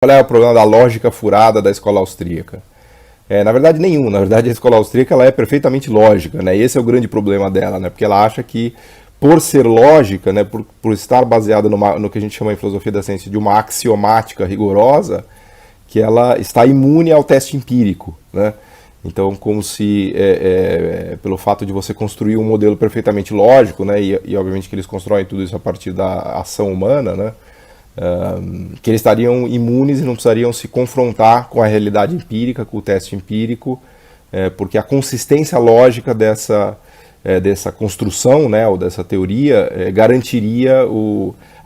Qual é o problema da lógica furada da escola austríaca? Na verdade, nenhum. Na verdade, a escola austríaca ela é perfeitamente lógica, né? E esse é o grande problema dela, né? Porque ela acha que, por ser lógica, né? por estar baseada no que a gente chama em filosofia da ciência de uma axiomática rigorosa, que ela está imune ao teste empírico, né? Então, como se, pelo fato de você construir um modelo perfeitamente lógico, né? E obviamente que eles constroem tudo isso a partir da ação humana, né? Que eles estariam imunes e não precisariam se confrontar com a realidade empírica, com o teste empírico, porque a consistência lógica dessa construção, né, ou dessa teoria, garantiria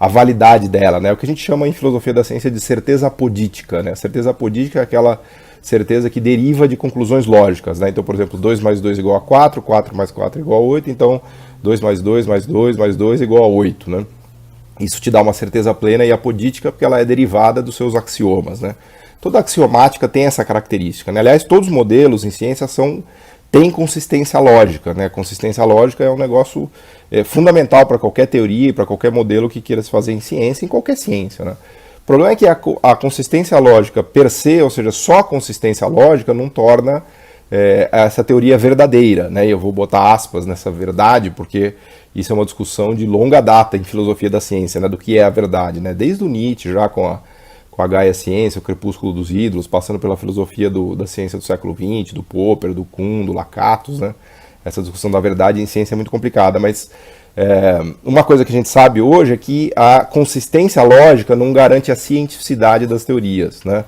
a validade dela, né, o que a gente chama em filosofia da ciência de certeza apodítica, né. A certeza apodítica é aquela certeza que deriva de conclusões lógicas, né. Então, por exemplo, 2 mais 2 igual a 4, 4 mais 4 igual a 8, então 2 mais 2 mais 2 mais 2 igual a 8, né. Isso te dá uma certeza plena e apodítica porque ela é derivada dos seus axiomas, né? Toda axiomática tem essa característica, né? Aliás, todos os modelos em ciência têm consistência lógica, né? Consistência lógica é um negócio fundamental para qualquer teoria e para qualquer modelo que queira se fazer em ciência, em qualquer ciência, né? O problema é que a consistência lógica per se, ou seja, só a consistência lógica não torna essa teoria verdadeira, né? E eu vou botar aspas nessa verdade porque isso é uma discussão de longa data em filosofia da ciência, né, do que é a verdade, né, desde o Nietzsche, já com a Gaia Ciência, o Crepúsculo dos Ídolos, passando pela filosofia da ciência do século XX, do Popper, do Kuhn, do Lakatos, né, essa discussão da verdade em ciência é muito complicada, mas uma coisa que a gente sabe hoje é que a consistência lógica não garante a cientificidade das teorias, né,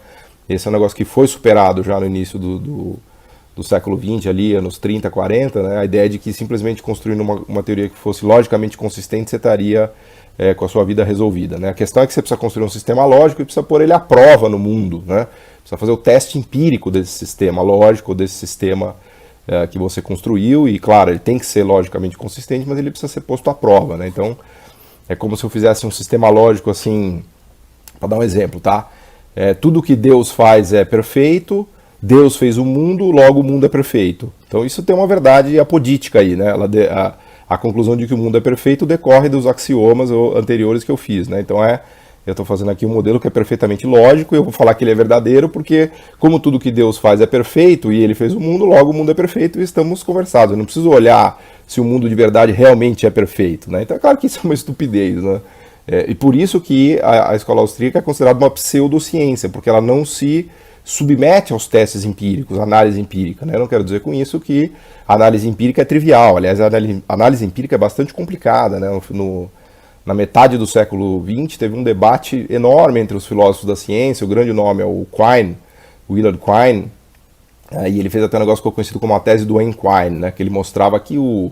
esse é um negócio que foi superado já no início do século XX, ali, anos 30, 40, né, a ideia de que simplesmente construindo uma teoria que fosse logicamente consistente, você estaria com a sua vida resolvida, né. A questão é que você precisa construir um sistema lógico e precisa pôr ele à prova no mundo, né, precisa fazer o teste empírico desse sistema lógico, desse sistema que você construiu, e claro, ele tem que ser logicamente consistente, mas ele precisa ser posto à prova, né. Então, é como se eu fizesse um sistema lógico assim, para dar um exemplo, tá, tudo que Deus faz é perfeito, Deus fez o mundo, logo o mundo é perfeito. Então isso tem uma verdade apodítica aí, né? A conclusão de que o mundo é perfeito decorre dos axiomas anteriores que eu fiz, né? Então eu estou fazendo aqui um modelo que é perfeitamente lógico e eu vou falar que ele é verdadeiro porque, como tudo que Deus faz é perfeito e ele fez o mundo, logo o mundo é perfeito e estamos conversados. Eu não preciso olhar se o mundo de verdade realmente é perfeito, né? Então é claro que isso é uma estupidez, né? E por isso que a escola austríaca é considerada uma pseudociência, porque ela não se submete aos testes empíricos, análise empírica, né? Eu não quero dizer com isso que a análise empírica é trivial, aliás, a análise empírica é bastante complicada, né? Na metade do século XX teve um debate enorme entre os filósofos da ciência, o grande nome é o Quine, Willard Quine, e ele fez até um negócio que ficou conhecido como a tese do Quine, né? Que ele mostrava que o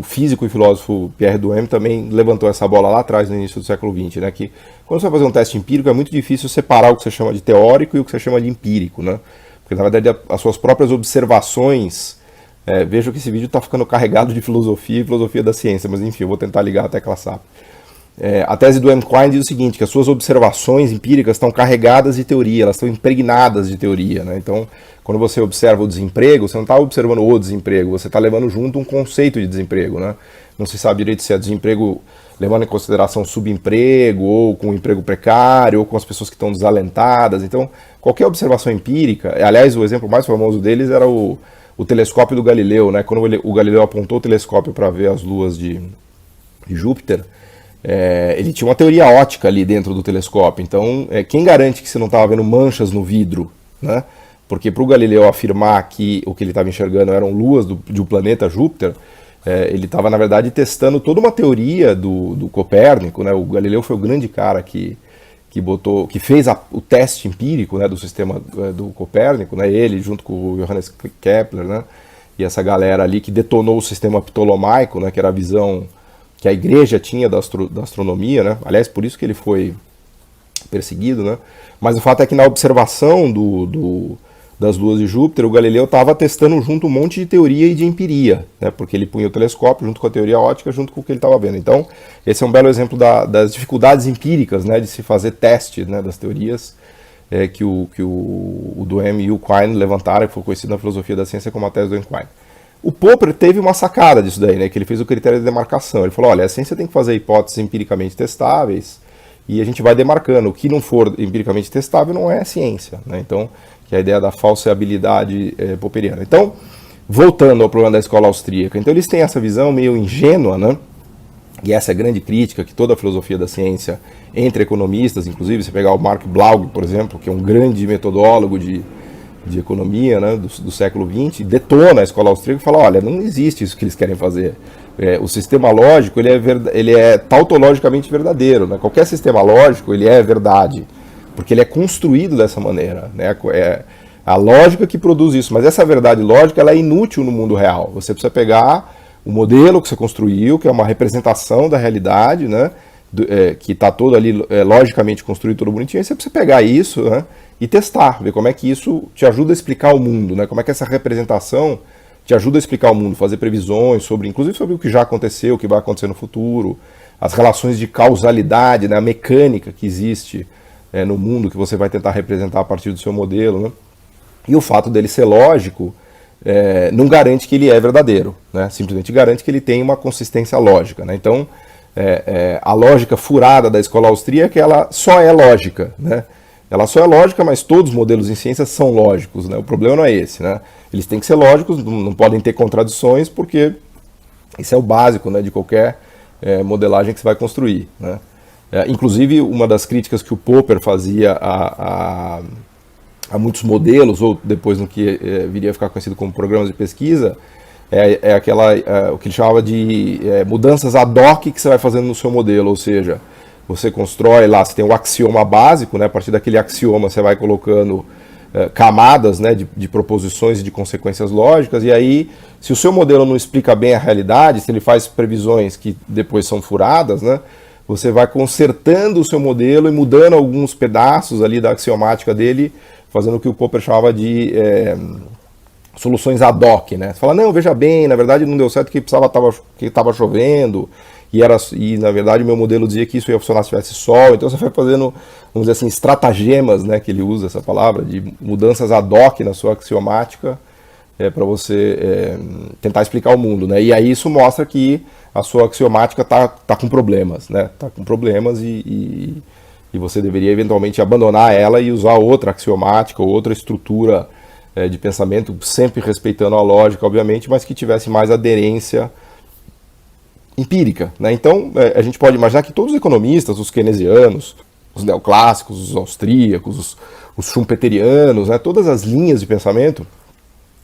físico e filósofo Pierre Duhem também levantou essa bola lá atrás, no início do século XX, né, que quando você vai fazer um teste empírico é muito difícil separar o que você chama de teórico e o que você chama de empírico, né, porque na verdade as suas próprias observações, vejo que esse vídeo está ficando carregado de filosofia e filosofia da ciência, mas enfim, eu vou tentar ligar a tecla SAP. A tese do Quine diz o seguinte, que as suas observações empíricas estão carregadas de teoria, elas estão impregnadas de teoria, né? Então, quando você observa o desemprego, você não está observando o desemprego, você está levando junto um conceito de desemprego, né? Não se sabe direito se é desemprego levando em consideração subemprego, ou com emprego precário, ou com as pessoas que estão desalentadas. Então, qualquer observação empírica, aliás, o exemplo mais famoso deles era o telescópio do Galileu, né? Quando o Galileu apontou o telescópio para ver as luas de Júpiter, ele tinha uma teoria ótica ali dentro do telescópio. Então, quem garante que você não estava vendo manchas no vidro, né? Porque para o Galileu afirmar que o que ele estava enxergando eram luas de um planeta Júpiter, ele estava, na verdade, testando toda uma teoria do Copérnico, né? O Galileu foi o grande cara que fez o teste empírico, né, do sistema do Copérnico, né? Ele junto com o Johannes Kepler, né? E essa galera ali que detonou o sistema ptolomaico, né? Que era a visão que a igreja tinha da astronomia, né? Aliás, por isso que ele foi perseguido, né? Mas o fato é que na observação das luas de Júpiter, o Galileu estava testando junto um monte de teoria e de empiria, né? Porque ele punha o telescópio junto com a teoria óptica, junto com o que ele estava vendo. Então, esse é um belo exemplo das dificuldades empíricas, né? De se fazer teste, né? Das teorias que o Duhem e o Quine levantaram, que foi conhecido na filosofia da ciência como a tese do Quine. O Popper teve uma sacada disso daí, né? Que ele fez o critério de demarcação. Ele falou, olha, a ciência tem que fazer hipóteses empiricamente testáveis e a gente vai demarcando. O que não for empiricamente testável não é ciência, né? Então, que é a ideia da falseabilidade popperiana. Então, voltando ao problema da escola austríaca, então eles têm essa visão meio ingênua, né? E essa é a grande crítica que toda a filosofia da ciência, entre economistas, inclusive, você pegar o Mark Blaug, por exemplo, que é um grande metodólogo de economia, né, do século XX, detona a escola austríaca e fala, olha, não existe isso que eles querem fazer. O sistema lógico ele é tautologicamente verdadeiro, né? Qualquer sistema lógico ele é verdade, porque ele é construído dessa maneira, né? É a lógica que produz isso, mas essa verdade lógica ela é inútil no mundo real. Você precisa pegar o modelo que você construiu, que é uma representação da realidade, né? Que está todo ali logicamente construído, todo bonitinho, aí você precisa pegar isso, né? E testar, ver como é que isso te ajuda a explicar o mundo, né? Como é que essa representação te ajuda a explicar o mundo, fazer previsões sobre, inclusive sobre o que já aconteceu, o que vai acontecer no futuro, as relações de causalidade, né? A mecânica que existe no mundo que você vai tentar representar a partir do seu modelo, né? E o fato dele ser lógico não garante que ele é verdadeiro, né? Simplesmente garante que ele tem uma consistência lógica, né? Então, a lógica furada da escola austríaca, ela só é lógica, né? Ela só é lógica, mas todos os modelos em ciência são lógicos, né? O problema não é esse, né? Eles têm que ser lógicos, não podem ter contradições, porque isso é o básico, né, de qualquer modelagem que você vai construir, né? Inclusive, uma das críticas que o Popper fazia a muitos modelos, ou depois no que viria a ficar conhecido como programas de pesquisa, o que ele chamava de mudanças ad hoc que você vai fazendo no seu modelo, ou seja, você constrói lá, você tem o axioma básico, né? A partir daquele axioma você vai colocando camadas, né, de proposições e de consequências lógicas, e aí, se o seu modelo não explica bem a realidade, se ele faz previsões que depois são furadas, né, você vai consertando o seu modelo e mudando alguns pedaços ali da axiomática dele, fazendo o que o Popper chamava de soluções ad hoc, né? Você fala, não, veja bem, na verdade não deu certo que estava chovendo, e na verdade o meu modelo dizia que isso ia funcionar se tivesse sol, então você vai fazendo, vamos dizer assim, estratagemas, né, que ele usa essa palavra, de mudanças ad hoc na sua axiomática, para você tentar explicar o mundo, né? E aí isso mostra que a sua axiomática tá com problemas, né? Tá com problemas e você deveria eventualmente abandonar ela e usar outra axiomática ou outra estrutura de pensamento, sempre respeitando a lógica, obviamente, mas que tivesse mais aderência empírica, né? Então, a gente pode imaginar que todos os economistas, os keynesianos, os neoclássicos, os austríacos, os schumpeterianos, né? Todas as linhas de pensamento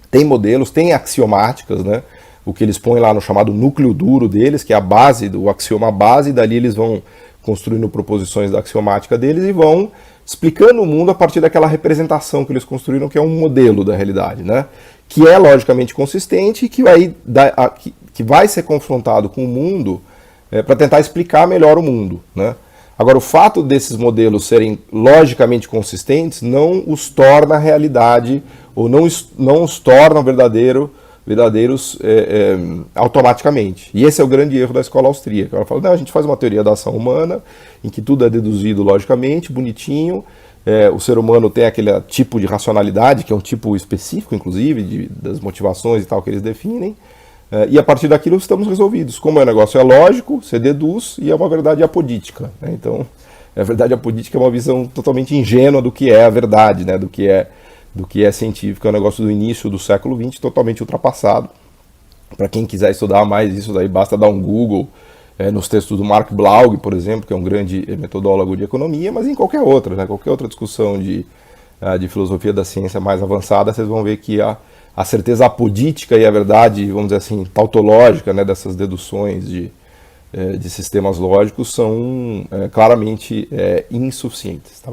têm modelos, têm axiomáticas, né? O que eles põem lá no chamado núcleo duro deles, que é a base do axioma base, e dali eles vão construindo proposições da axiomática deles e vão explicando o mundo a partir daquela representação que eles construíram, que é um modelo da realidade, né? Que é logicamente consistente e que vai ser confrontado com o mundo para tentar explicar melhor o mundo, né? Agora, o fato desses modelos serem logicamente consistentes não os torna realidade, ou não os tornam verdadeiros automaticamente. E esse é o grande erro da escola austríaca. Ela fala, não, a gente faz uma teoria da ação humana, em que tudo é deduzido logicamente, bonitinho, o ser humano tem aquele tipo de racionalidade, que é um tipo específico, inclusive, das motivações e tal que eles definem, e a partir daquilo estamos resolvidos. Como o negócio é lógico, você deduz, e é uma verdade apodítica, né? Então, a verdade apodítica é uma visão totalmente ingênua do que é a verdade, né? Do que é científico, é um negócio do início do século XX, totalmente ultrapassado. Para quem quiser estudar mais isso daí, basta dar um Google nos textos do Mark Blaug, por exemplo, que é um grande metodólogo de economia, mas em qualquer outra, né? Qualquer outra discussão de filosofia da ciência mais avançada, vocês vão ver que a certeza apodítica e a verdade, vamos dizer assim, tautológica, né, dessas deduções de sistemas lógicos são claramente insuficientes. Tá?